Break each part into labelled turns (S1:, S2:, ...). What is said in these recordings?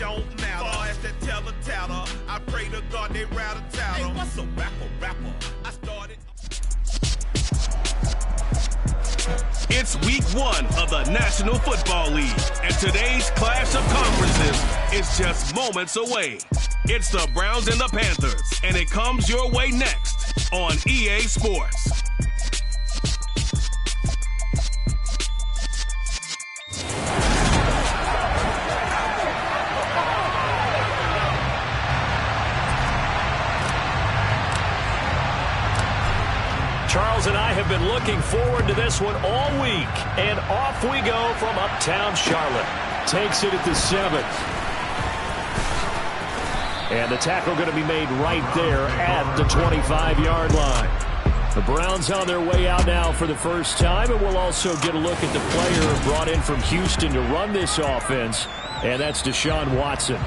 S1: don't matter. Far as that tatter, I pray to God they rattle tattle. Hey, what's a rapper? I started.
S2: It's week 1 of the National Football League, and today's clash of conferences is just moments away. It's the Browns and the Panthers, and it comes your way next on EA Sports.
S3: Charles and I have been looking forward to this one all week, and off we go from uptown Charlotte. Takes it at the 7th. And the tackle going to be made right there at the 25-yard line. The Browns on their way out now for the first time, and we'll also get a look at the player brought in from Houston to run this offense, and that's Deshaun Watson.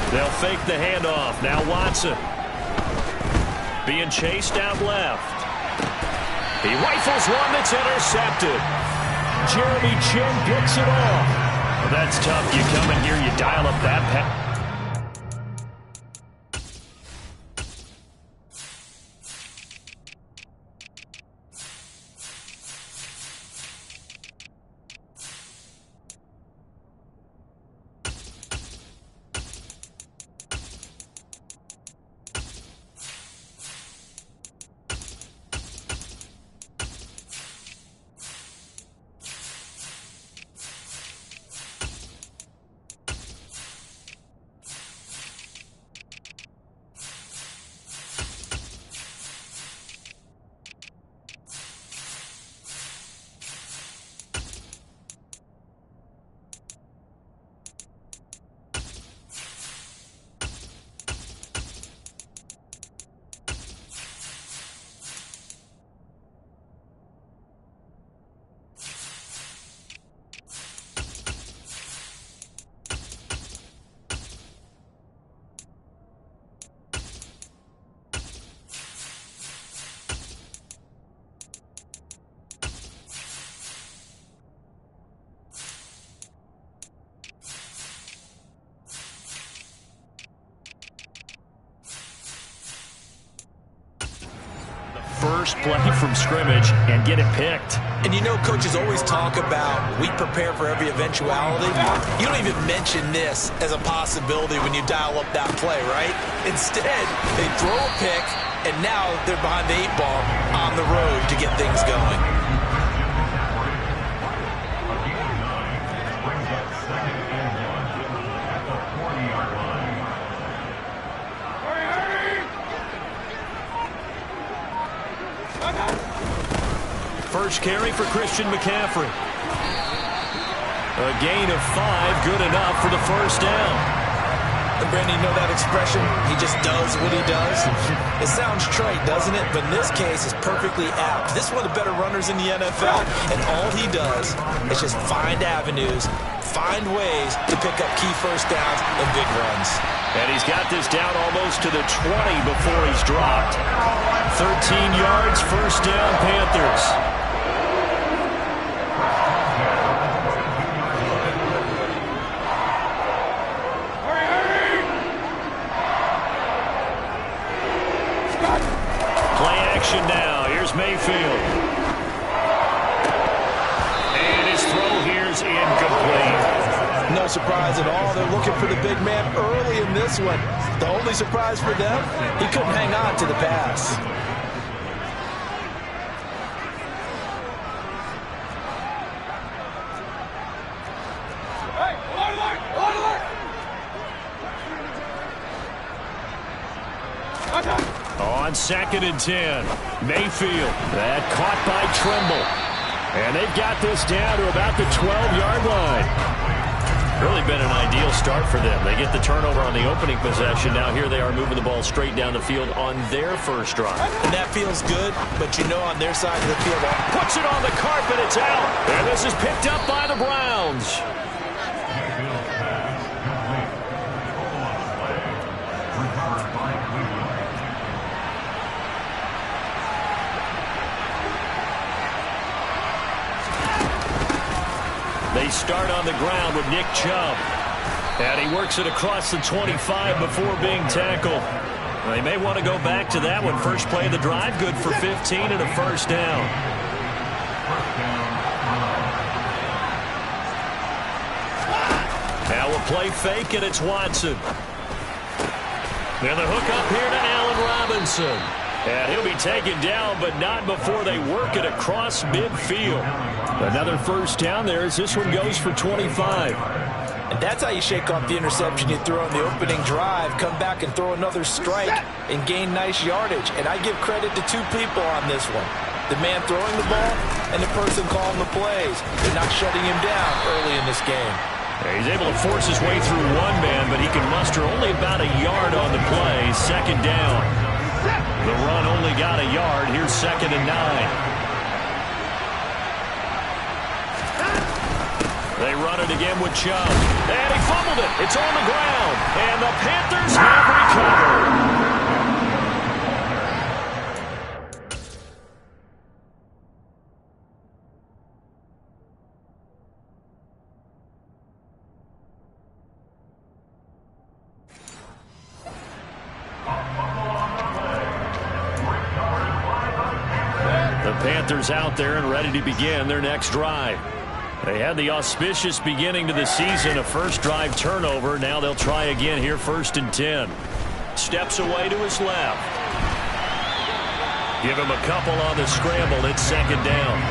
S3: They'll fake the handoff. Now Watson. Being chased out left. He rifles one that's intercepted. Jeremy Chin picks it off. Well, that's tough. You come in here, you dial up that pass. First play from scrimmage and get it picked.
S4: And you know, coaches always talk about we prepare for every eventuality. You don't even mention this as a possibility when you dial up that play, right? Instead, they throw a pick, and now they're behind the 8-ball on the road to get things going.
S3: First carry for Christian McCaffrey. A gain of 5, good enough for the first down.
S4: And Brandon, you know that expression? He just does what he does. It sounds trite, doesn't it? But in this case, it's perfectly apt. This is one of the better runners in the NFL, and all he does is just find avenues, find ways to pick up key first downs and big runs.
S3: And he's got this down almost to the 20 before he's dropped. 13 yards, first down, Panthers. Now, here's Mayfield. And his throw here's incomplete.
S4: No surprise at all. They're looking for the big man early in this one. The only surprise for them, he couldn't hang on to the pass.
S3: On 2nd and 10, Mayfield. That caught by Trimble. And they've got this down to about the 12-yard line. Really been an ideal start for them. They get the turnover on the opening possession. Now here they are moving the ball straight down the field on their first drive.
S4: And that feels good, but you know on their side of the field.
S3: Puts it on the carpet, it's out. And this is picked up by the Browns. start on the ground with Nick Chubb. And he works it across the 25 before being tackled. They may want to go back to that one. First play of the drive, good for 15 and a first down. Now a play fake, and it's Watson. Then the hook up here to Allen Robinson. And he'll be taken down, but not before they work it across midfield. Another first down there as this one goes for 25.
S4: And that's how you shake off the interception you threw on the opening drive, come back and throw another strike and gain nice yardage. And I give credit to two people on this one. The man throwing the ball and the person calling the plays. They're not shutting him down early in this game.
S3: He's able to force his way through one man, but he can muster only about a yard on the play. Second down. The run only got a yard. Here's 2nd and 9. They run it again with Chubb. And he fumbled it. It's on the ground. And the Panthers have recovered. The Panthers out there and ready to begin their next drive. They had the auspicious beginning to the season, a first drive turnover. Now they'll try again here, 1st and 10. Steps away to his left. Give him a couple on the scramble. It's 2nd down.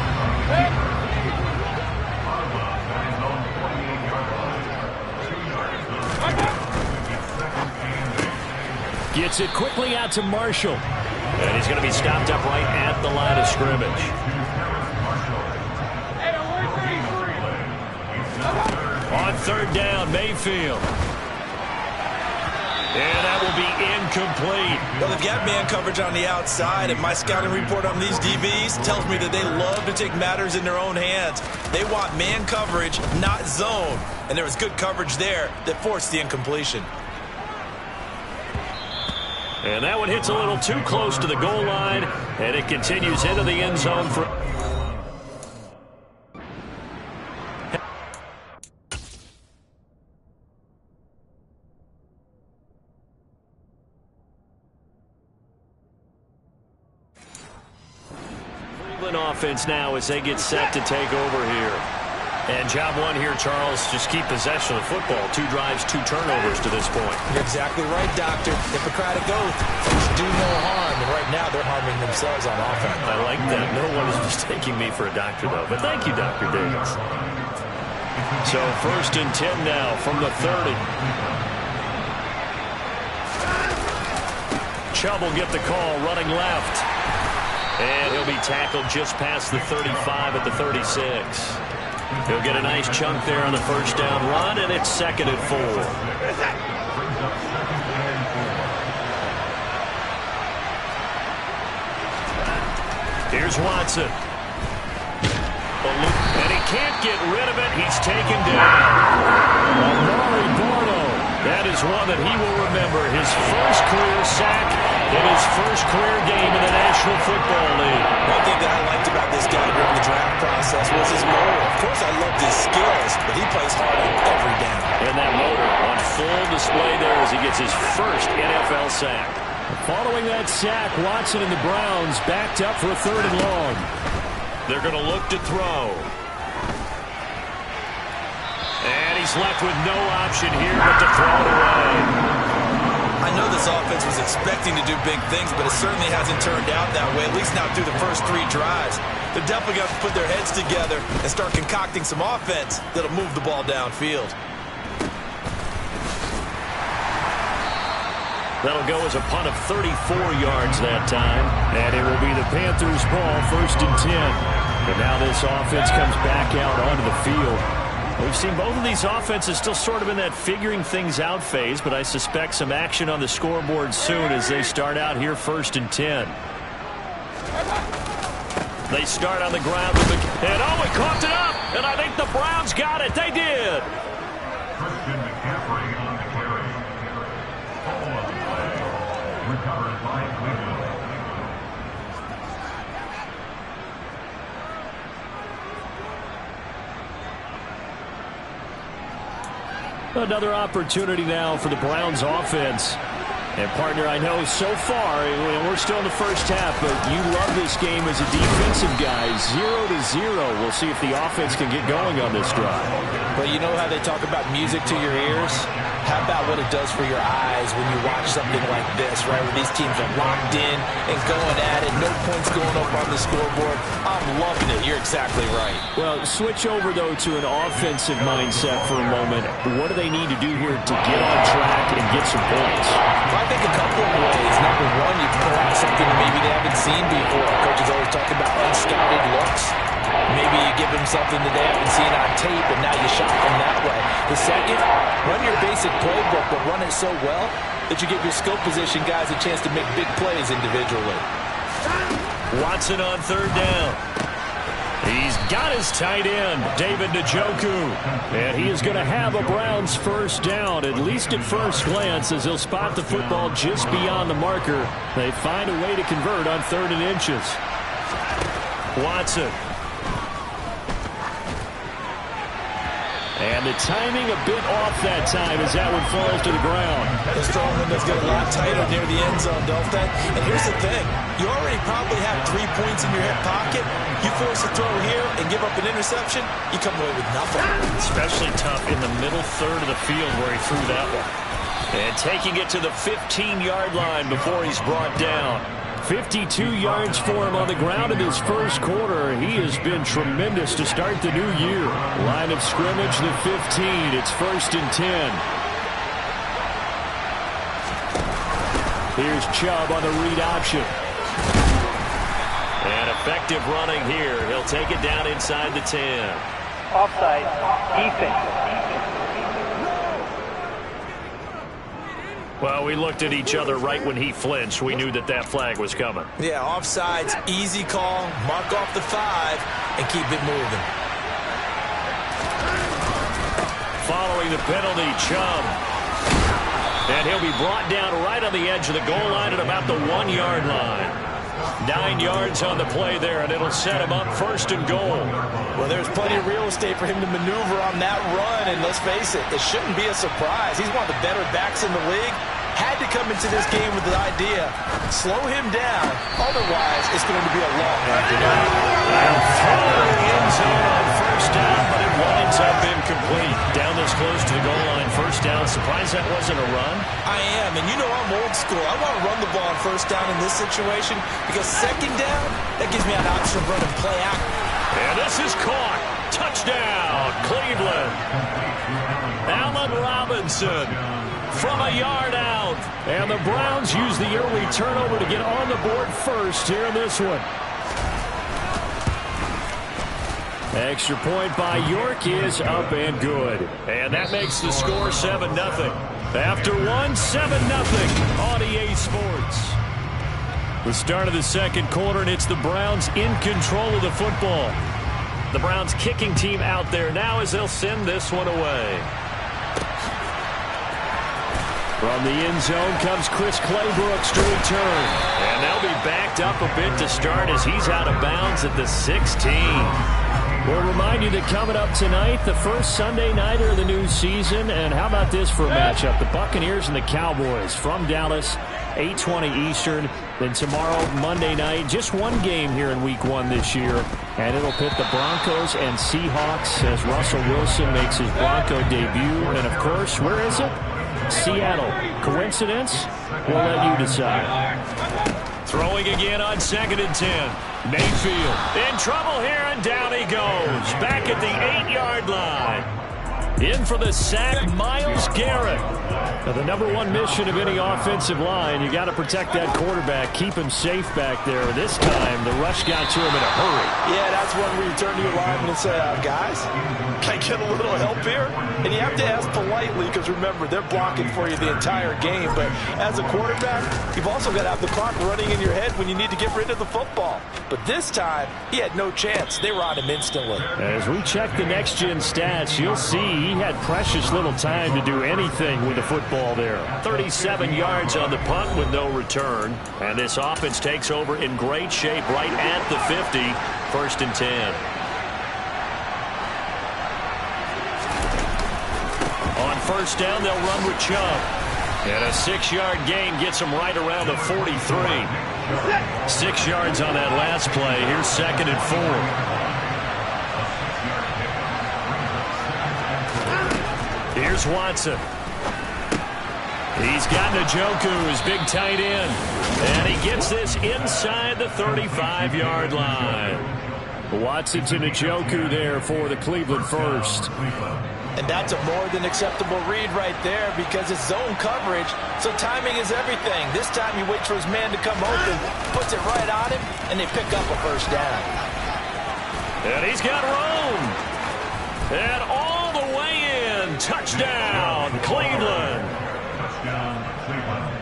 S3: Gets it quickly out to Marshall. And he's going to be stopped up right at the line of scrimmage. On 3rd down, Mayfield. And that will be incomplete.
S4: Well, they've got man coverage on the outside, and my scouting report on these DBs tells me that they love to take matters in their own hands. They want man coverage, not zone. And there was good coverage there that forced the incompletion.
S3: And that one hits a little too close to the goal line, and it continues into the end zone for... offense now as they get set to take over here. And job one here, Charles, just keep possession of the football. 2 drives, 2 turnovers to this point.
S4: You're exactly right, Doctor. Hippocratic oath. Things do no harm, and right now they're harming themselves on offense.
S3: I like that. No one is mistaking me for a doctor, though. But thank you, Dr. Davis. So 1st and 10 now from the 30. Chubb will get the call, running left. And he'll be tackled just past the 35 at the 36. He'll get a nice chunk there on the first down run, and it's 2nd and 4. Here's Watson. And he can't get rid of it. He's taken down. Amari Barno. That is one that he will remember. His first career sack in his first career game in the National Football League.
S4: One thing that I liked about this guy during the draft process was his motor. Of course, I loved his skills, but he plays hard on every down.
S3: And that motor on full display there as he gets his first NFL sack. Following that sack, Watson and the Browns backed up for a 3rd and long. They're going to look to throw. And he's left with no option here but to throw it away.
S4: I know this offense was expecting to do big things, but it certainly hasn't turned out that way, at least not through the first 3 drives. They're definitely going to put their heads together and start concocting some offense that'll move the ball downfield.
S3: That'll go as a punt of 34 yards that time. And it will be the Panthers' ball, 1st and 10. And now this offense comes back out onto the field. We've seen both of these offenses still sort of in that figuring things out phase, but I suspect some action on the scoreboard soon as they start out here 1st and 10. They start on the ground with the... And oh, he coughed it up! And I think the Browns got it. They did!
S5: Christian McCaffrey on the carry. Recovered by Cleveland.
S3: Another opportunity now for the Browns offense. And, partner, I know so far, we're still in the first half, but you love this game as a defensive guy. 0-0. We'll see if the offense can get going on this drive.
S4: Well, you know how they talk about music to your ears? How about what it does for your eyes when you watch something like this, right, where these teams are locked in and going at it, no points going up on the scoreboard? I'm loving it. You're exactly right.
S3: Well, switch over, though, to an offensive mindset for a moment. What do they need to do here to get on track and get some points?
S4: I think a couple of ways. Number one, you pull out something maybe they haven't seen before. Coaches always talk about unscouted looks. Maybe you give them something that they haven't seen on tape, and now you shock them that way. The second, run your basic playbook, but run it so well that you give your skill position guys a chance to make big plays individually.
S3: Watson on third down. He's got his tight end, David Njoku. And he is going to have a Browns first down, at least at first glance, as he'll spot the football just beyond the marker. They find a way to convert on 3rd and inches. Watson. And the timing a bit off that time as that one falls to the ground.
S4: The strong windows get a lot tighter near the end zone, don't they? And here's the thing. You already probably have 3 points in your hip pocket. You force a throw here and give up an interception, you come away with nothing.
S3: Especially tough in the middle third of the field where he threw that one. And taking it to the 15-yard line before he's brought down. 52 yards for him on the ground in his first quarter. He has been tremendous to start the new year. Line of scrimmage, the 15. It's 1st and 10. Here's Chubb on the read option. And effective running here. He'll take it down inside the 10.
S6: Offside, defense.
S3: Well, we looked at each other right when he flinched. We knew that flag was coming.
S4: Yeah, offsides, easy call. Mark off the 5 and keep it moving.
S3: Following the penalty, Chubb. And he'll be brought down right on the edge of the goal line at about the 1-yard line. 9 yards on the play there, and it'll set him up 1st and goal.
S4: Well, there's plenty of real estate for him to maneuver on that run, and let's face it, it shouldn't be a surprise. He's one of the better backs in the league. Had to come into this game with the idea, slow him down, otherwise it's going to be a long afternoon.
S3: And throw the end zone on 1st down, but it winds up incomplete. Down this close to the goal line, 1st down. Surprised that wasn't a run?
S4: I am, and you know I'm old school. I want to run the ball on 1st down in this situation because 2nd down, that gives me an option of running play out.
S3: And this is caught. Touchdown, Cleveland. Allen Robinson from a yard out. And the Browns use the early turnover to get on the board first here in this one. Extra point by York is up and good. And that makes the score 7-0. After one, 7-0 on EA Sports. The start of the 2nd quarter, and it's the Browns in control of the football. The Browns kicking team out there now as they'll send this one away. From the end zone comes Chris Claybrooks to return. And they'll be backed up a bit to start as he's out of bounds at the 16. We'll remind you that coming up tonight, the first Sunday nighter of the new season. And how about this for a matchup? The Buccaneers and the Cowboys from Dallas, 8:20 Eastern. Then tomorrow, Monday night, just one game here in Week 1 this year. And it'll pit the Broncos and Seahawks as Russell Wilson makes his Bronco debut. And, of course, where is it? Seattle. Coincidence? We'll let you decide. Throwing again on 2nd and 10. Mayfield in trouble here, and down he goes. Back at the 8-yard line. In for the sack, Myles Garrett. Now, the #1 mission of any offensive line, you got to protect that quarterback, keep him safe back there. This time, the rush got to him in a hurry.
S4: Yeah, that's one where you turn to your lineman and say, guys, can I get a little help here? And you have to ask politely because, remember, they're blocking for you the entire game. But as a quarterback, you've also got to have the clock running in your head when you need to get rid of the football. But this time, he had no chance. They were on him instantly.
S3: As we check the next-gen stats, you'll see he had precious little time to do anything with the football there. 37 yards on the punt with no return. And this offense takes over in great shape right at the 50. 1st and 10. On first down, they'll run with Chubb. And a 6-yard gain gets them right around the 43. 6 yards on that last play. Here's 2nd and 4. Here's Watson. He's got Njoku, his big tight end. And he gets this inside the 35-yard line. Watson to Njoku there for the Cleveland first.
S4: And that's a more than acceptable read right there because it's zone coverage, so timing is everything. This time he waits for his man to come open, puts it right on him, and they pick up a first down.
S3: And he's got room. And all the way in. Touchdown, Cleveland.
S5: Touchdown, Cleveland.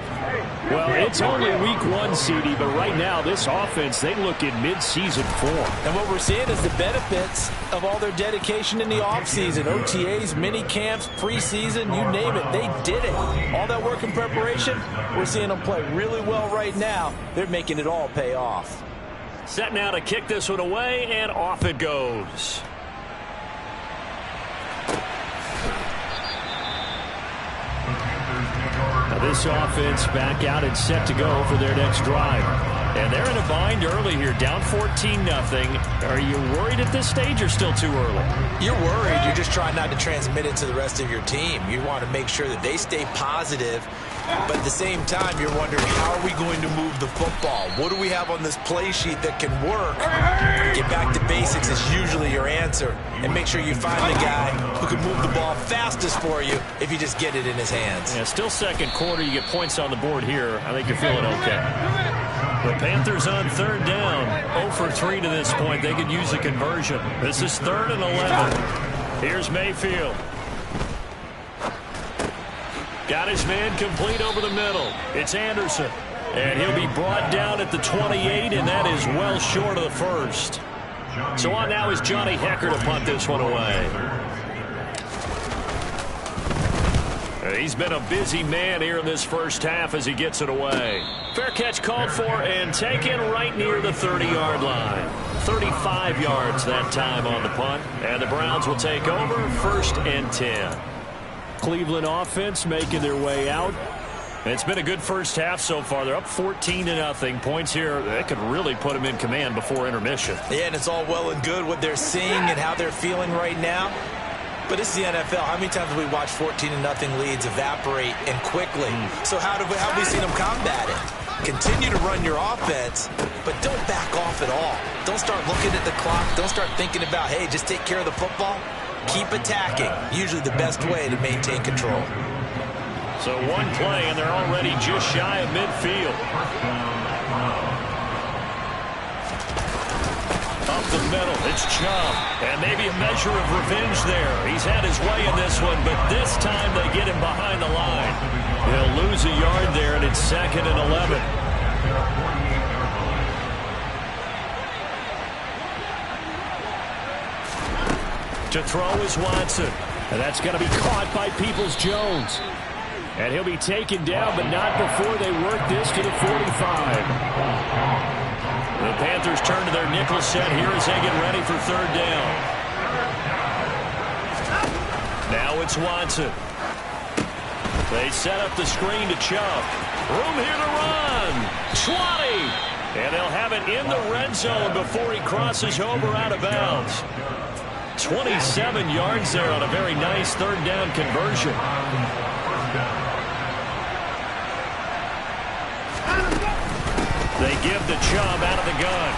S3: Well, it's only week 1, CD, but right now this offense, they look in mid-season form.
S4: And what we're seeing is the benefits of all their dedication in the offseason. OTAs, mini camps, preseason, you name it, they did it. All that work and preparation, we're seeing them play really well right now. They're making it all pay off.
S3: Set now to kick this one away, and off it goes. Now this offense back out and set to go for their next drive. And they're in a bind early here, down 14-0. Are you worried at this stage or still too early?
S4: You're worried. You're just trying not to transmit it to the rest of your team. You want to make sure that they stay positive. But at the same time, you're wondering, how are we going to move the football? What do we have on this play sheet that can work? Get back to basics is usually your answer. And make sure you find the guy who can move the ball fastest for you if you just get it in his hands.
S3: Yeah, still second quarter. You get points on the board here. I think you're feeling okay. The Panthers on 3rd down. 0 for 3 to this point. They could use a conversion. This is 3rd and 11. Here's Mayfield. Got his man complete over the middle. It's Anderson. And he'll be brought down at the 28, and that is well short of the first. So on now is Johnny Hecker to punt this one away. He's been a busy man here in this first half as he gets it away. Fair catch called for and taken right near the 30-yard line. 35 yards that time on the punt. And the Browns will take over 1st and 10. Cleveland offense making their way out. It's been a good first half so far. They're up 14-0. Points here that could really put them in command before intermission.
S4: Yeah, and it's all well and good what they're seeing and how they're feeling right now. But this is the NFL. How many times have we watched 14-0 leads evaporate and quickly? So how have we seen them combat it? Continue to run your offense, but don't back off at all. Don't start looking at the clock. Don't start thinking about, hey, just take care of the football. Keep attacking. Usually the best way to maintain control.
S3: So one play, and they're already just shy of midfield. Up the middle, it's Chubb. And maybe a measure of revenge there. He's had his way in this one, but this time they get him behind the line. They'll lose a yard there, and it's 2nd and 11. To throw is Watson. And that's going to be caught by Peoples-Jones. And he'll be taken down, but not before they work this to the 45. The Panthers turn to their nickel set here as they get ready for 3rd down. Now it's Watson. They set up the screen to Chubb. Room here to run. 20. And they'll have it in the red zone before he crosses over out of bounds. 27 yards there on a very nice 3rd down conversion. They give the Chubb out of the gun.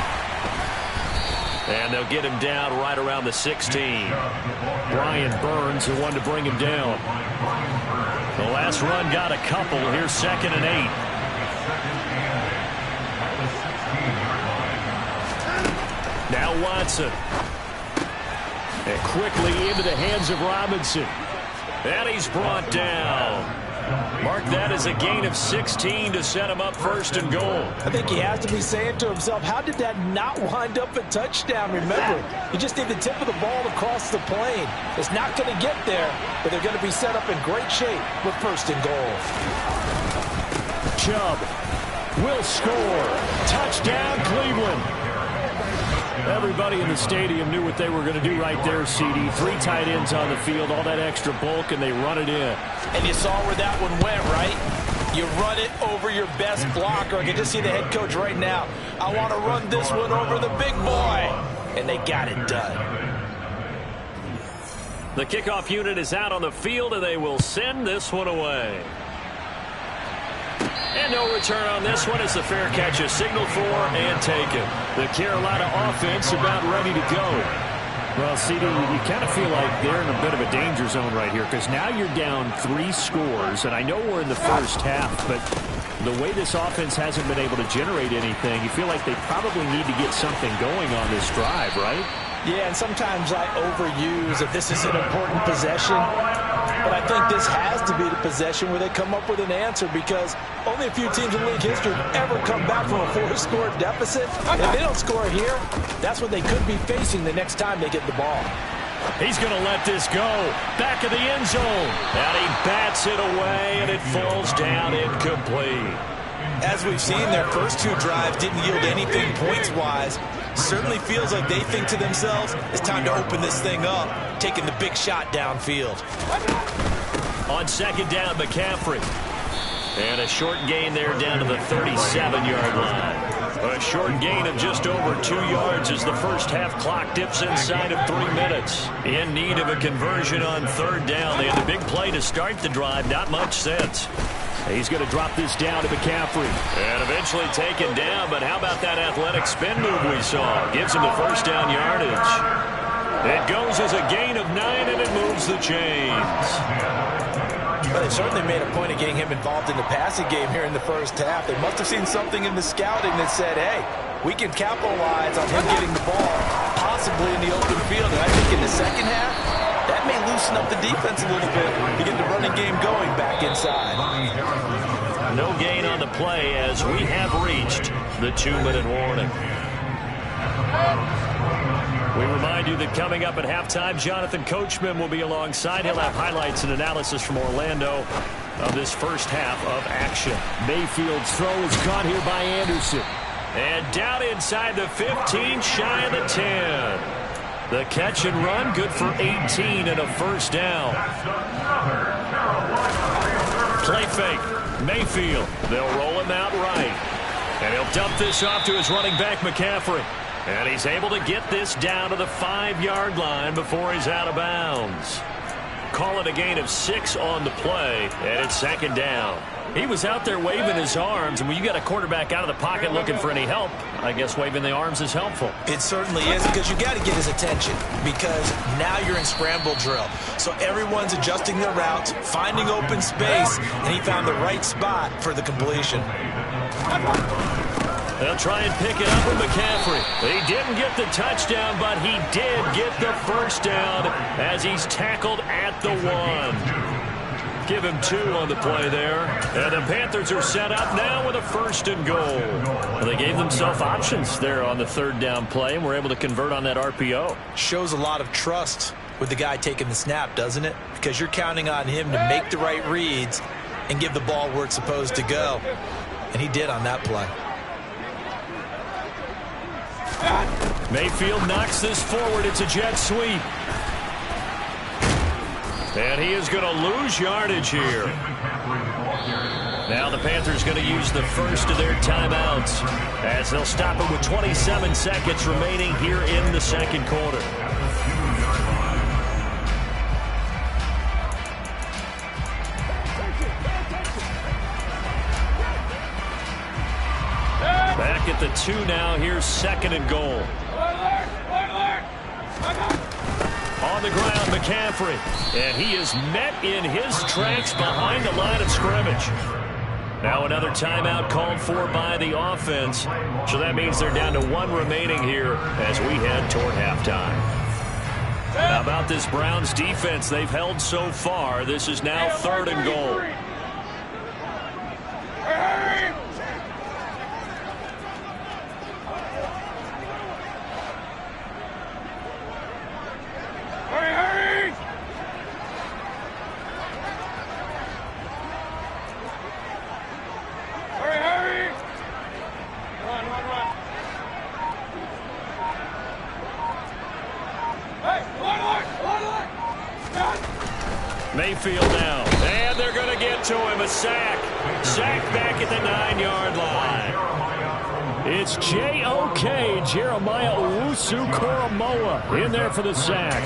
S3: And they'll get him down right around the 16. Brian Burns, the one to bring him down. The last run got a couple. Here's 2nd and 8. Now Watson. And quickly into the hands of Robinson. And he's brought down. Mark that as a gain of 16 to set him up 1st and goal.
S4: I think he has to be saying to himself, how did that not wind up a touchdown? Remember, you just need the tip of the ball to cross the plane. It's not going to get there, but they're going to be set up in great shape with 1st and goal.
S3: Chubb will score. Touchdown, Cleveland. Everybody in the stadium knew what they were going to do right there, CD. 3 tight ends on the field, all that extra bulk, and they run it in.
S4: And you saw where that one went, right? You run it over your best blocker. I can just see the head coach right now. I want to run this one over the big boy. And they got it done.
S3: The kickoff unit is out on the field, and they will send this one away. And no return on this one as the fair catch is signaled for and taken. The Carolina offense about ready to go. Well, CD, you kind of feel like they're in a bit of a danger zone right here because now you're down 3 scores, and I know we're in the first half, but the way this offense hasn't been able to generate anything, you feel like they probably need to get something going on this drive, right?
S4: Yeah, and sometimes I overuse that this is an important possession. But I think this has to be the possession where they come up with an answer because only a few teams in league history have ever come back from a 4-score deficit. If they don't score here, that's what they could be facing the next time they get the ball.
S3: He's going to let this go. Back of the end zone. And he bats it away, and it falls down incomplete.
S4: As we've seen, their first 2 drives didn't yield anything points-wise. Certainly feels like they think to themselves, it's time to open this thing up, taking the big shot downfield.
S3: On 2nd down, McCaffrey. And a short gain there down to the 37-yard line. A short gain of just over 2 yards as the first half clock dips inside of 3 minutes. In need of a conversion on 3rd down. They had a big play to start the drive. Not much sense. He's going to drop this down to McCaffrey. And eventually taken down, but how about that athletic spin move we saw? Gives him the first down yardage. It goes as a gain of 9, and it moves the chains.
S4: Well, they certainly made a point of getting him involved in the passing game here in the first half. They must have seen something in the scouting that said, hey, we can capitalize on him getting the ball, possibly in the open field. And I think in the second half, that may loosen up the defense a little bit to get the running game going back inside.
S3: No gain on the play as we have reached the 2-minute warning. We remind you that coming up at halftime, Jonathan Coachman will be alongside. He'll have highlights and analysis from Orlando of this first half of action. Mayfield's throw is caught here by Anderson. And down inside the 15, shy of the 10. The catch and run, good for 18 and a first down. Play fake, Mayfield. They'll roll him out right. And he'll dump this off to his running back, McCaffrey. And he's able to get this down to the 5-yard line before he's out of bounds. Call it a gain of 6 on the play, and it's 2nd down. He was out there waving his arms, and when you got a quarterback out of the pocket looking for any help, I guess waving the arms is helpful.
S4: It certainly is, because you got to get his attention, because now you're in scramble drill. So everyone's adjusting their routes, finding open space, and he found the right spot for the completion.
S3: They'll try and pick it up with McCaffrey. He didn't get the touchdown, but he did get the first down as he's tackled at the 1. Give him 2 on the play there. And the Panthers are set up now with a 1st and goal. Well, they gave themselves options there on the 3rd down play and were able to convert on that RPO.
S4: Shows a lot of trust with the guy taking the snap, doesn't it? Because you're counting on him to make the right reads and give the ball where it's supposed to go. And he did on that play.
S3: Mayfield knocks this forward. It's a jet sweep. And he is going to lose yardage here. Now the Panthers going to use the first of their timeouts as they'll stop it with 27 seconds remaining here in the 2nd quarter. Back at the 2 now. Here's 2nd and goal. On the ground, McCaffrey. And he is met in his tracks behind the line of scrimmage. Now another timeout called for by the offense. So that means they're down to 1 remaining here as we head toward halftime. How about this Browns defense they've held so far? This is now 3rd and goal. Mayfield now. And they're going to get to him. A sack. Sack back at the 9-yard line. It's J.O.K. Jeremiah Owusu-Koramoah in there for the sack.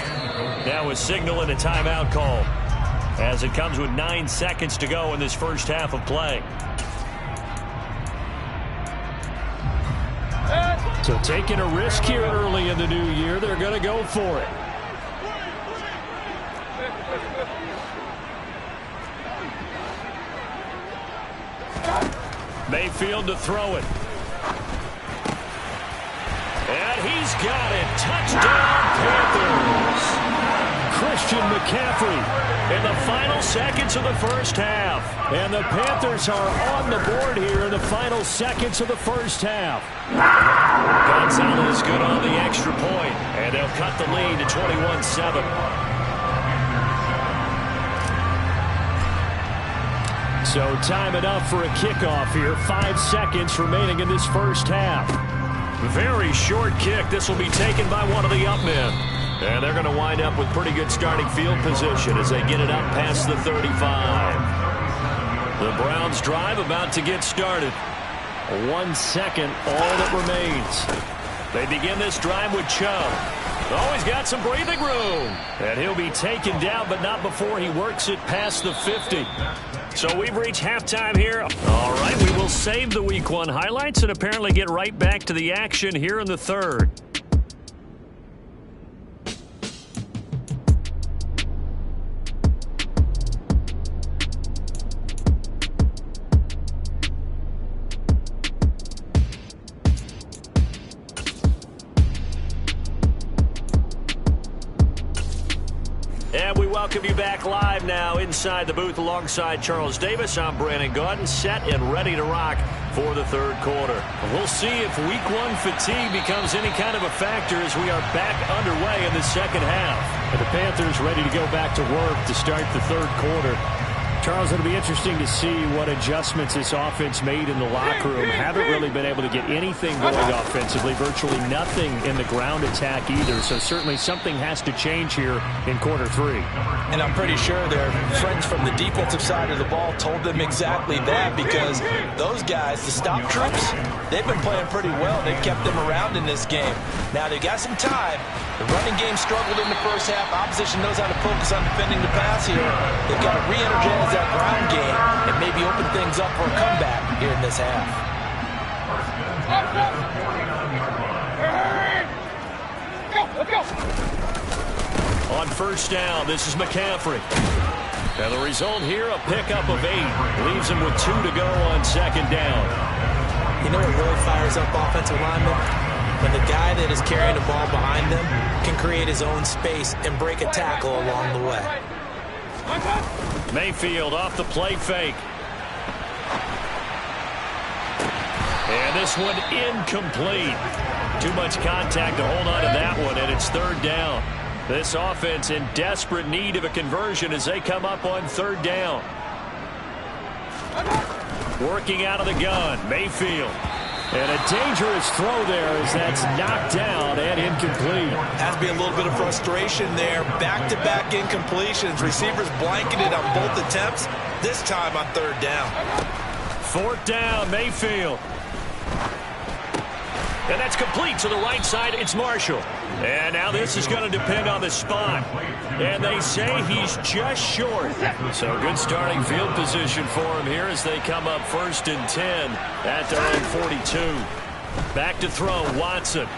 S3: Now a signal and a timeout call as it comes with 9 seconds to go in this first half of play. So taking a risk here early in the new year, they're going to go for it. Mayfield to throw it. And he's got it. Touchdown, Panthers. Christian McCaffrey in the final seconds of the first half. And the Panthers are on the board here in the final seconds of the first half. Gonzalez good on the extra point. And they'll cut the lead to 21-7. So time enough for a kickoff here. 5 seconds remaining in this first half. Very short kick. This will be taken by one of the up men. And they're going to wind up with pretty good starting field position as they get it up past the 35. The Browns drive about to get started. 1 second, all that remains. They begin this drive with Chubb. Oh, he's got some breathing room. And he'll be taken down, but not before he works it past the 50. So we've reached halftime here. All right, we will save the Week 1 highlights and apparently get right back to the action here in the third. And we welcome you back live now inside the booth alongside Charles Davis. I'm Brandon Gaudin, set and ready to rock for the third quarter. We'll see if Week 1 fatigue becomes any kind of a factor as we are back underway in the second half. And the Panthers ready to go back to work to start the third quarter. Charles, it'll be interesting to see what adjustments this offense made in the locker room. Haven't really been able to get anything going offensively, virtually nothing in the ground attack either. So certainly something has to change here in quarter 3.
S4: And I'm pretty sure their friends from the defensive side of the ball told them exactly that, because those guys, the stop troops, they've been playing pretty well. They've kept them around in this game. Now they've got some time. The running game struggled in the first half. Opposition knows how to focus on defending the pass here. They've got to re-energize that ground game and maybe open things up for a comeback here in this half.
S6: Let's go.
S3: On first down, this is McCaffrey. And the result here, a pickup of 8. Leaves him with 2 to go on second down.
S4: You know what really fires up offensive linemen? When the guy that is carrying the ball behind them can create his own space and break a tackle along the way.
S3: Mayfield off the play fake. And this one incomplete. Too much contact to hold on to that one, and it's third down. This offense in desperate need of a conversion as they come up on third down. Working out of the gun, Mayfield. And a dangerous throw there as that's knocked down and incomplete.
S4: Has to be a little bit of frustration there. Back-to-back incompletions. Receivers blanketed on both attempts, this time on third down.
S3: Fourth down, Mayfield. And that's complete to the right side. It's Marshall. And now this is going to depend on the spot. And they say he's just short. So good starting field position for him here as they come up 1st and 10 at their own 42. Back to throw, Watson.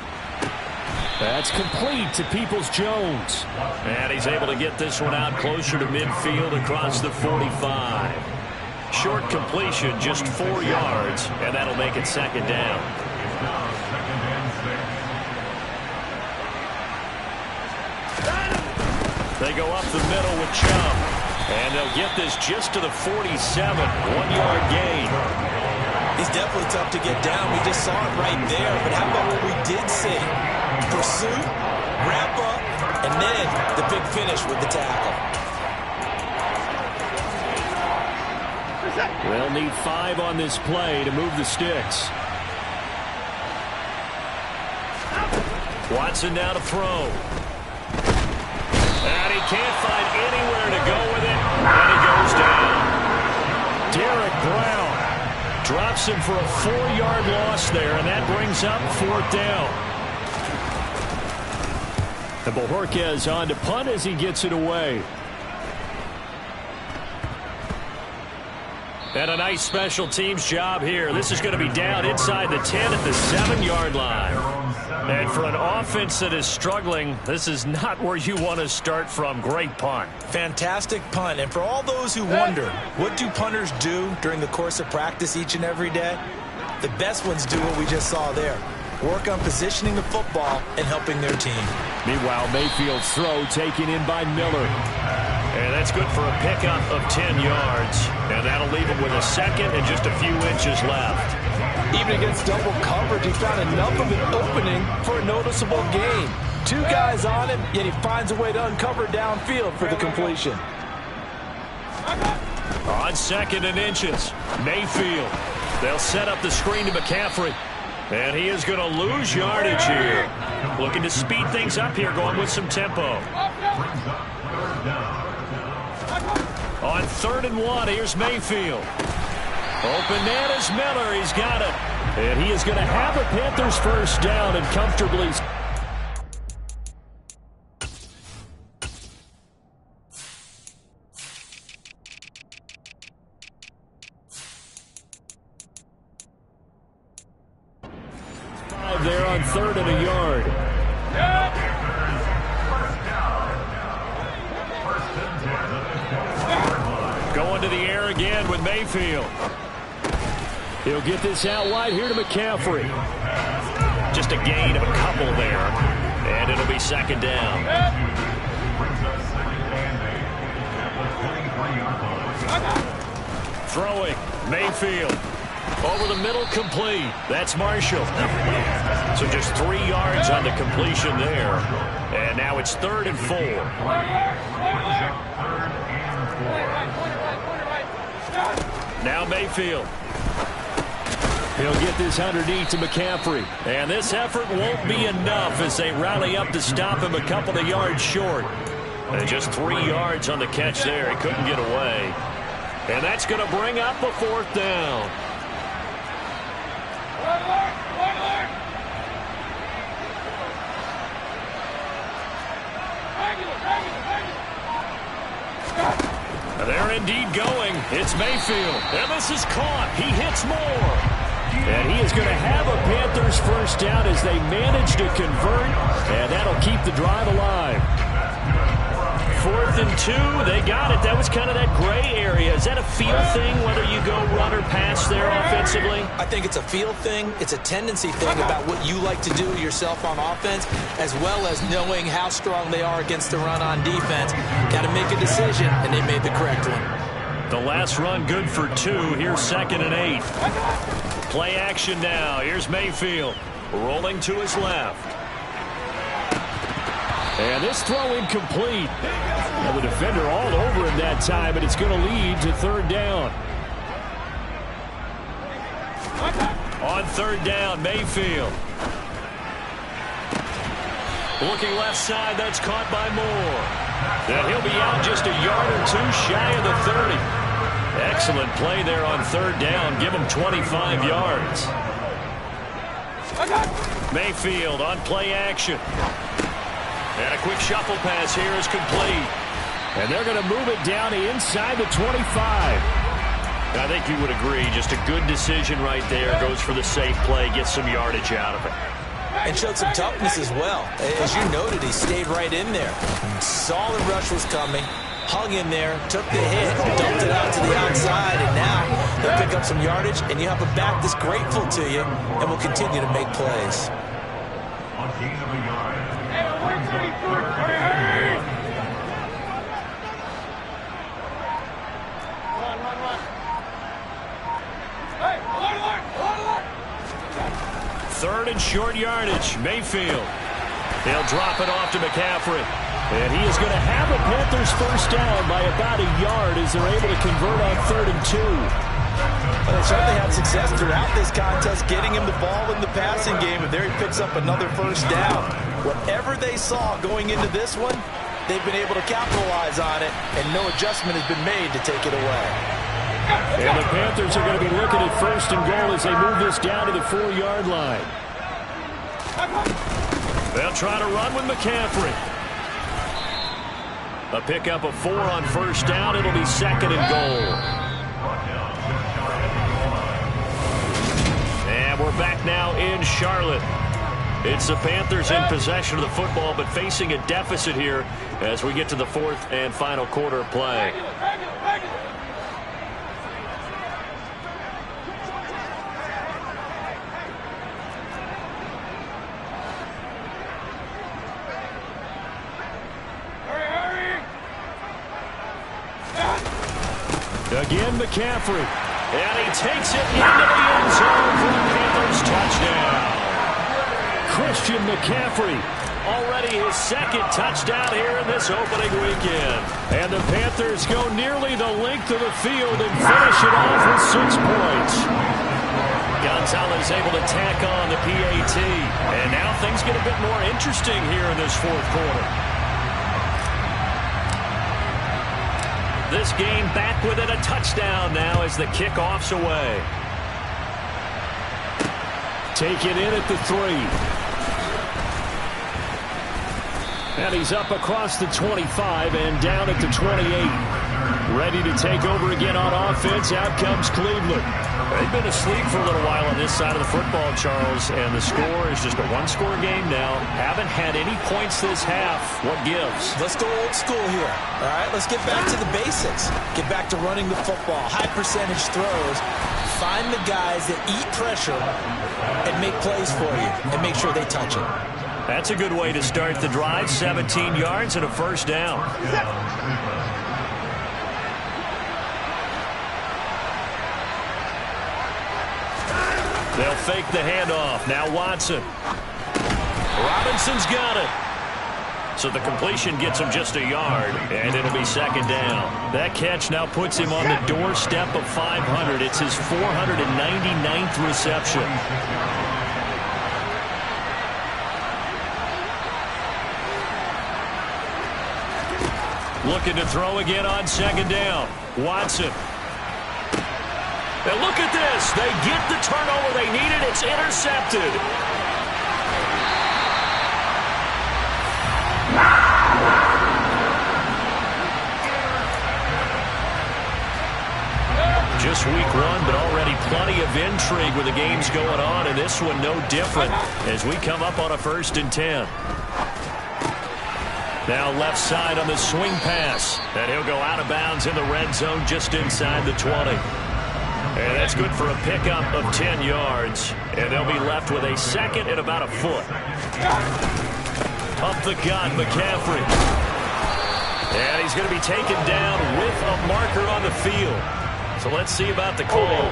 S3: That's complete to Peoples-Jones. And he's able to get this one out closer to midfield across the 45. Short completion, just 4 yards, and that'll make it second down. They go up the middle with Chubb. And they'll get this just to the 47. 1-yard gain.
S4: He's definitely tough to get down. We just saw it right there. But how about what we did see? Pursuit, wrap up, and then the big finish with the tackle.
S3: They'll need 5 on this play to move the sticks. Watson now to throw. And he can't find anywhere to go with it. And he goes down. Derek Brown drops him for a 4-yard loss there, and that brings up 4th down. And Bojorquez on to punt as he gets it away. And a nice special teams job here. This is going to be down inside the 10 at the 7-yard line. And for an offense that is struggling, this is not where you want to start from. Great punt.
S4: Fantastic punt. And for all those who wonder, what do punters do during the course of practice each and every day? The best ones do what we just saw there. Work on positioning the football and helping their team.
S3: Meanwhile, Mayfield's throw taken in by Miller. And that's good for a pickup of 10 yards. And that'll leave him with a second and just a few inches left.
S4: Even against double coverage, he found enough of an opening for a noticeable gain. 2 guys on him, yet he finds a way to uncover downfield for the completion.
S3: On 2nd and inches, Mayfield. They'll set up the screen to McCaffrey. And he is going to lose yardage here. Looking to speed things up here, going with some tempo. On 3rd and 1, here's Mayfield. Open man is Miller. He's got it. And he is going to have a Panthers first down and comfortably. There on 3rd and a yard. Going to the air again with Mayfield. He'll get this out wide here to McCaffrey. Just a gain of a couple there. And it'll be 2nd down. Throwing, Mayfield. Over the middle, complete. That's Marshall. So just 3 yards on the completion there. And now it's 3rd and 4. Now Mayfield. He'll get this underneath to McCaffrey. And this effort won't be enough as they rally up to stop him a couple of yards short. And just 3 yards on the catch there. He couldn't get away. And that's going to bring up a 4th down. They're indeed going. It's Mayfield. And this is caught. He hits more. And he is going to have a Panthers first down as they manage to convert. And that'll keep the drive alive. 4th and 2. They got it. That was kind of that gray area. Is that a feel thing, whether you go run or pass there offensively?
S4: I think it's a feel thing. It's a tendency thing about what you like to do yourself on offense, as well as knowing how strong they are against the run on defense. Got to make a decision, and they made the correct one.
S3: The last run good for 2. Here's 2nd and 8. Play action now. Here's Mayfield rolling to his left. And this throw incomplete. And the defender all over him that time, and it's going to lead to 3rd down. On 3rd down, Mayfield. Looking left side, that's caught by Moore. And he'll be out just a yard or 2 shy of the 30. Excellent play there on 3rd down. Give him 25 yards. Mayfield on play action. And a quick shuffle pass here is complete. And they're going to move it down to inside the 25. I think you would agree, just a good decision right there. Goes for the safe play, gets some yardage out of it.
S4: And showed some toughness as well. As you noted, he stayed right in there. Saw the rush was coming, hung in there, took the hit, dumped it out to the outside, and now they'll pick up some yardage, and you have a back that's grateful to you and will continue to make plays.
S5: On gain of a yard.
S3: Third and short yardage, Mayfield. They'll drop it off to McCaffrey. And he is going to have a Panthers first down by about a yard as they're able to convert on 3rd and 2.
S4: Well, they certainly had success throughout this contest, getting him the ball in the passing game, and there he picks up another first down. Whatever they saw going into this one, they've been able to capitalize on it, and no adjustment has been made to take it away.
S3: And the Panthers are going to be looking at 1st and goal as they move this down to the 4-yard line. They'll try to run with McCaffrey. A pickup of 4 on 1st down. It'll be 2nd and goal. And we're back now in Charlotte. It's the Panthers in possession of the football, but facing a deficit here as we get to the 4th and final quarter of play. Again, McCaffrey. And he takes it into the end zone for the Panthers touchdown. Christian McCaffrey, already his 2nd touchdown here in this opening weekend. And the Panthers go nearly the length of the field and finish it off with 6 points. Gonzalez able to tack on the PAT. And now things get a bit more interesting here in this 4th quarter. This game back within a touchdown now as the kickoff's away. Take it in at the 3. And he's up across the 25 and down at the 28. Ready to take over again on offense. Out comes Cleveland. They've been asleep for a little while on this side of the football, Charles, and the score is just a 1-score game now. Haven't had any points this half. What gives?
S4: Let's go old school here. All right, let's get back to the basics. Get back to running the football, high percentage throws. Find the guys that eat pressure and make plays for you and make sure they touch it.
S3: That's a good way to start the drive. 17 yards and a 1st down. They'll fake the handoff. Now Watson. Robinson's got it. So the completion gets him just a yard, and it'll be 2nd down. That catch now puts him on the doorstep of 500. It's his 499th reception. Looking to throw again on 2nd down. Watson. And look at this. They get the turnover they needed. It's intercepted. Just week 1, but already plenty of intrigue with the games going on, and this one no different as we come up on a 1st and 10. Now left side on the swing pass, and he'll go out of bounds in the red zone just inside the 20. And that's good for a pickup of 10 yards. And they'll be left with a 2nd and about a foot. Up the gut, McCaffrey. And he's going to be taken down with a marker on the field. So let's see about the call.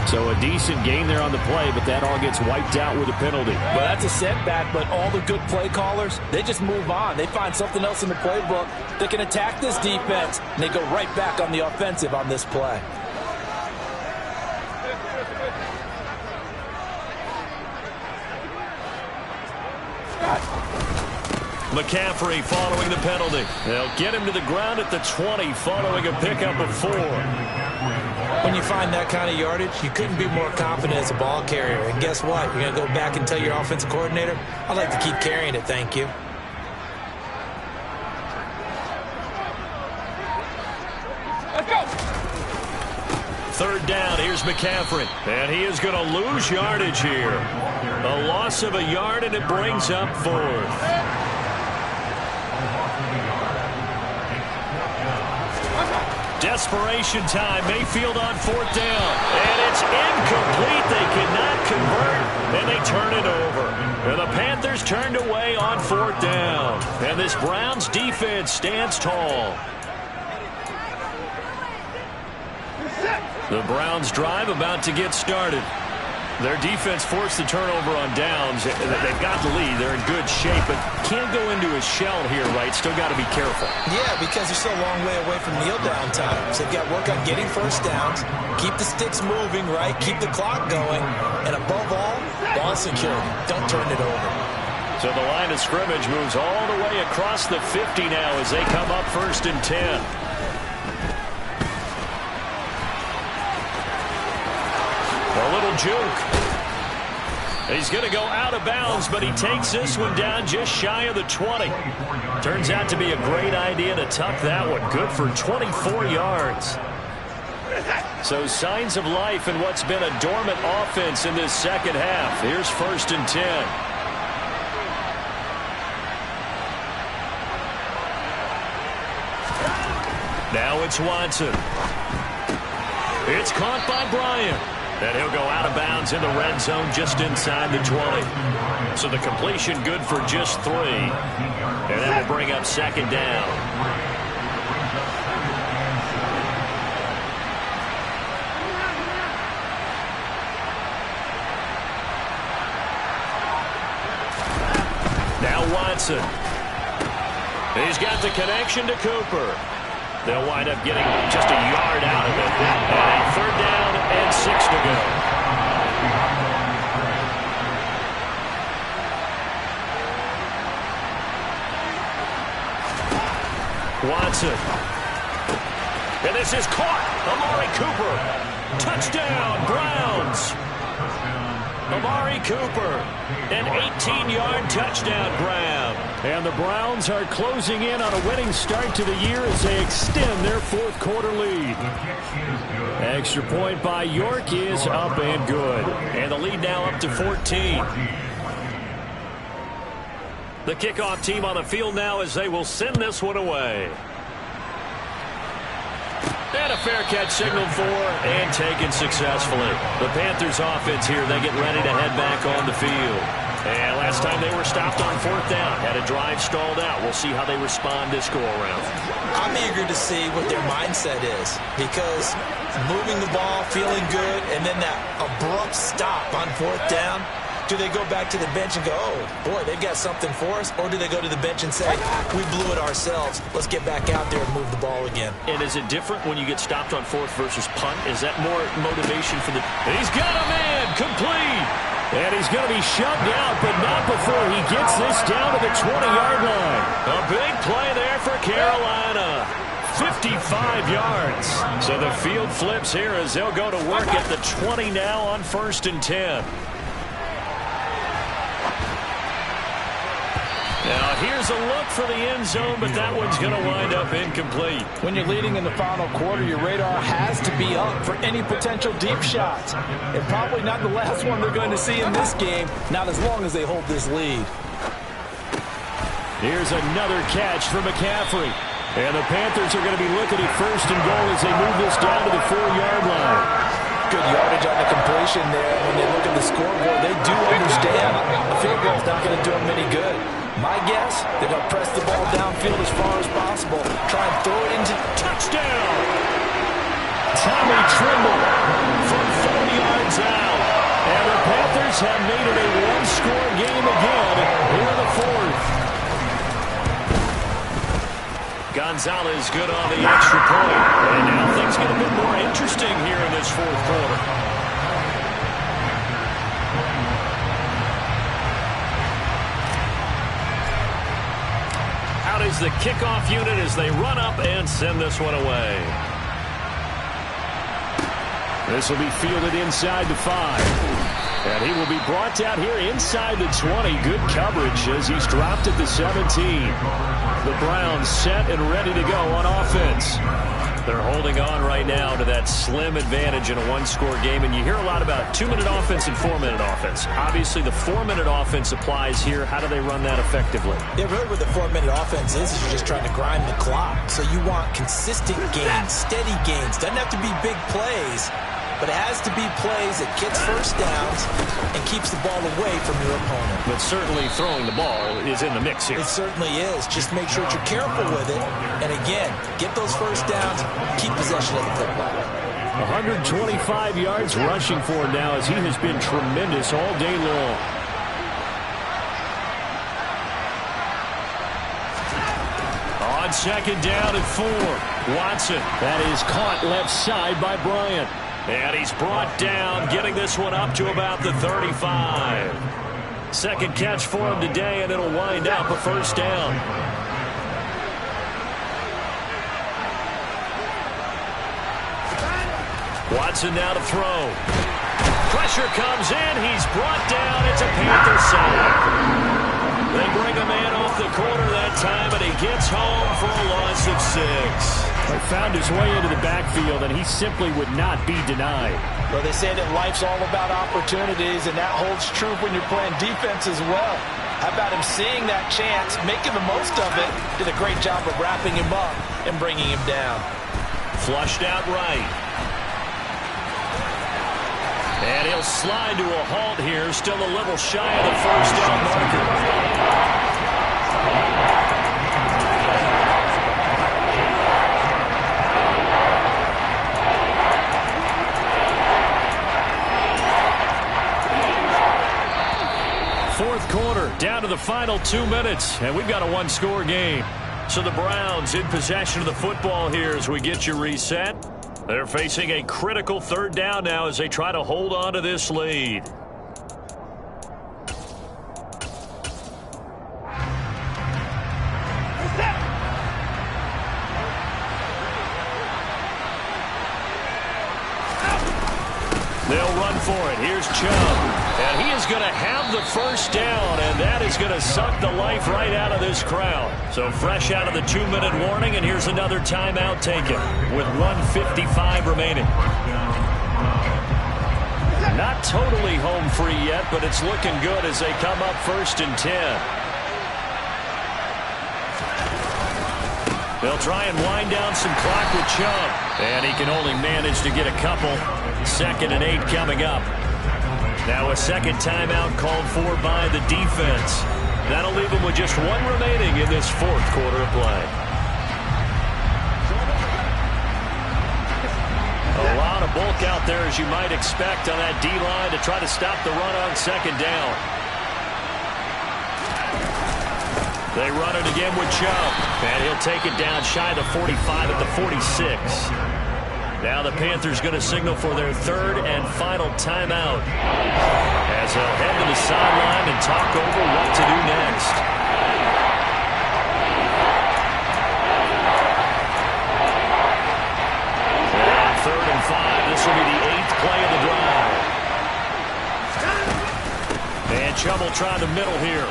S3: So a decent gain there on the play, but that all gets wiped out with a penalty.
S4: Well, that's a setback, but all the good play callers, they just move on. They find something else in the playbook that can attack this defense, and they go right back on the offensive on this play.
S3: McCaffrey following the penalty. They'll get him to the ground at the 20 following a pickup of 4.
S4: When you find that kind of yardage, you couldn't be more confident as a ball carrier. And guess what? You're going to go back and tell your offensive coordinator, I'd like to keep carrying it, thank you.
S6: Let's go.
S3: 3rd down, here's McCaffrey. And he is going to lose yardage here. A loss of a yard, and it brings up 4th. Desperation time. Mayfield on 4th down. And it's incomplete. They cannot convert, and they turn it over. And the Panthers turned away on 4th down. And this Browns defense stands tall. The Browns drive about to get started. Their defense forced the turnover on downs. They've got the lead. They're in good shape, but can't go into a shell here, right? Still got to be careful.
S4: Yeah, because they're still a long way away from kneel down times. They've got to work on getting 1st downs, keep the sticks moving, right? Keep the clock going. And above all, ball ball security. Don't turn it over.
S3: So the line of scrimmage moves all the way across the 50 now as they come up 1st and 10. A little juke. He's going to go out of bounds, but he takes this one down just shy of the 20. Turns out to be a great idea to tuck that one. Good for 24 yards. So signs of life in what's been a dormant offense in this second half. Here's 1st and 10. Now it's Watson. It's caught by Bryant. And he'll go out of bounds in the red zone just inside the 20. So the completion good for just 3. And that will bring up 2nd down. Now Watson. He's got the connection to Cooper. They'll wind up getting just a yard out of it. And a 3rd down and 6 to go. Watson. And this is caught. Amari Cooper. Touchdown, Browns. Amari Cooper, an 18-yard touchdown grab. And the Browns are closing in on a winning start to the year as they extend their 4th quarter lead. Extra point by York is up and good. And the lead now up to 14. The kickoff team on the field now as they will send this one away. And a fair catch signaled for and taken successfully. The Panthers offense here, they get ready to head back on the field. And last time they were stopped on 4th down, had a drive stalled out. We'll see how they respond this go-around.
S4: I'm eager to see what their mindset is, because moving the ball, feeling good, and then that abrupt stop on 4th down, do they go back to the bench and go, oh, boy, they've got something for us? Or do they go to the bench and say, we blew it ourselves. Let's get back out there and move the ball again.
S3: And is it different when you get stopped on 4th versus punt? Is that more motivation for the... He's got a man, complete. And he's going to be shoved out, but not before he gets this down to the 20-yard line. A big play there for Carolina. 55 yards. So the field flips here as they'll go to work at the 20 now on 1st and 10. Now, here's a look for the end zone, but that one's going to wind up incomplete.
S7: When you're leading in the final quarter, your radar has to be up for any potential deep shots. And probably not the last one they're going to see in this game, not as long as they hold this lead.
S3: Here's another catch for McCaffrey. And the Panthers are going to be looking at 1st and goal as they move this down to the 4-yard line.
S7: Good yardage on the completion there. When they look at the scoreboard, they do understand a field goal is not going to do them any good. My guess, they're going to press the ball downfield as far as possible. Try and throw it into touchdown.
S3: Tommy Tremble from 40 yards out. And the Panthers have made it a one-score game again here in the 4th. Gonzalez good on the extra point. And now things get a bit more interesting here in this 4th quarter. Out is the kickoff unit as they run up and send this one away. This will be fielded inside the 5. And he will be brought down here inside the 20. Good coverage as he's dropped at the 17. The Browns set and ready to go on offense. They're holding on right now to that slim advantage in a one-score game. And you hear a lot about 2-minute offense and 4-minute offense. Obviously, the 4-minute offense applies here. How do they run that effectively?
S4: Yeah, really what the 4-minute offense is you're just trying to grind the clock. So you want consistent gains, steady gains. Doesn't have to be big plays, but it has to be plays that gets first downs and keeps the ball away from your opponent.
S3: But certainly throwing the ball is in the mix here.
S4: It certainly is. Just make sure that you're careful with it. And again, get those first downs, keep possession of the football.
S3: 125 yards rushing for him now as he has been tremendous all day long. On 2nd down and 4. Watson. That is caught left side by Bryant. And he's brought down, getting this one up to about the 35. Second catch for him today, and it'll wind up a first down. Watson now to throw. Pressure comes in. He's brought down. It's a Panther sack. They bring a man off the corner that time, and he gets home for a loss of 6. He found his way into the backfield, and he simply would not be denied.
S7: Well, they say that life's all about opportunities, and that holds true when you're playing defense as well. How about him seeing that chance, making the most of it, did a great job of wrapping him up and bringing him down.
S3: Flushed out right. And he'll slide to a halt here, still a little shy of the first down marker. Fourth quarter, down to the final 2 minutes, and we've got a one-score game. So the Browns in possession of the football here as we get you reset. They're facing a critical third down now as they try to hold on to this lead. They'll run for it. Here's Chubb. And he is going to have the first down, and that is going to suck the life right out of this crowd. So fresh out of the 2-minute warning, and here's another timeout taken with 1:55 remaining. Not totally home free yet, but it's looking good as they come up 1st and 10. They'll try and wind down some clock with Chubb, and he can only manage to get a couple. 2nd and 8 coming up. Now a second timeout called for by the defense. That'll leave them with just 1 remaining in this fourth quarter of play. A lot of bulk out there, as you might expect, on that D-line to try to stop the run on 2nd down. They run it again with Chubb, and he'll take it down shy of the 45 at the 46. Now the Panthers going to signal for their 3rd and final timeout as they'll head to the sideline and talk over what to do next. And 3rd and 5. This will be the 8th play of the drive. And Chubb will try the middle here.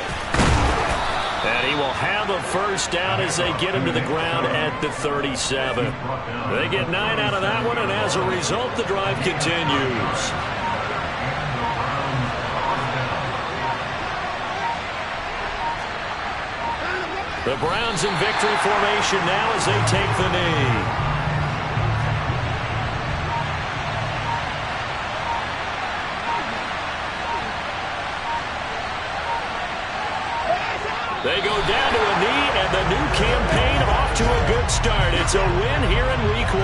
S3: And he will have a first down as they get him to the ground at the 37. They get 9 out of that one, and as a result, the drive continues. The Browns in victory formation now as they take the knee. They go down to a knee, and the new campaign off to a good start. It's a win here in Week 1.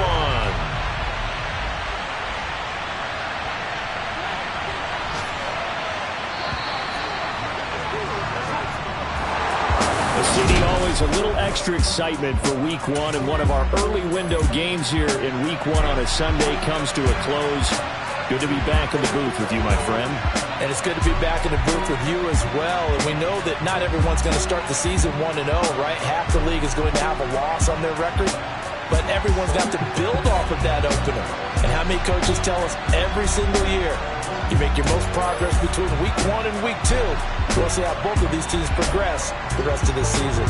S3: The city always a little extra excitement for Week 1, and one of our early window games here in Week 1 on a Sunday comes to a close. Good to be back in the booth with you, my friend.
S7: And it's good to be back in the booth with you as well. And we know that not everyone's going to start the season 1-0, right? Half the league is going to have a loss on their record. But everyone's got to build off of that opener. And how many coaches tell us every single year, you make your most progress between Week 1 and Week 2. We'll see how both of these teams progress the rest of this season.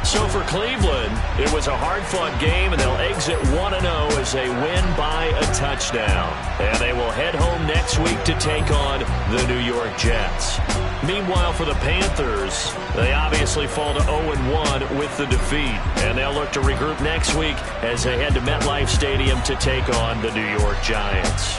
S3: So for Cleveland, it was a hard-fought game, and they'll exit 1-0 as they win by a touchdown. And they will head home next week to take on the New York Jets. Meanwhile, for the Panthers, they obviously fall to 0-1 with the defeat. And they'll look to regroup next week as they head to MetLife Stadium to take on the New York Giants.